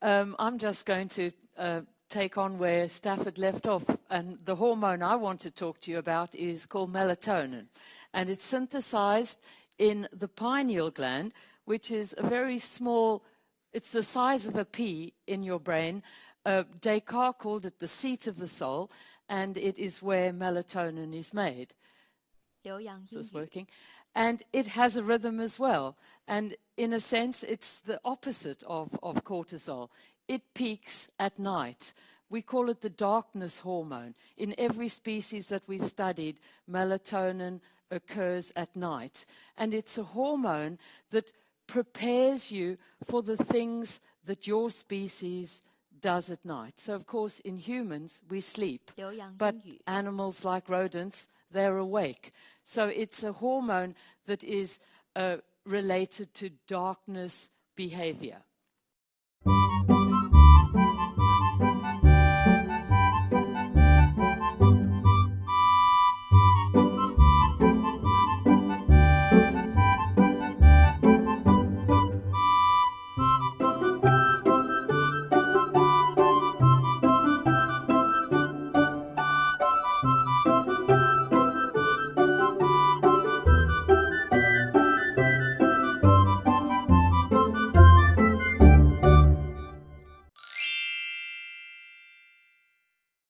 I'm just going to take on where Stafford left off. And the hormone I want to talk to you about is called melatonin. And it's synthesized in the pineal gland, which is a very small, it's the size of a pea in your brain. Descartes called it the seat of the soul, and it is where melatonin is made. 留洋英 So it's 语 working. And it has a rhythm as well. And in a sense, it's the opposite of cortisol. It peaks at night. We call it the darkness hormone. In every species that we've studied, melatonin occurs at night. And it's a hormone that prepares you for the things that your species does at night. So, of course, in humans, we sleep. 留洋 But 英语 animals like rodents, they're awake. So it's a hormone that is related to darkness behavior.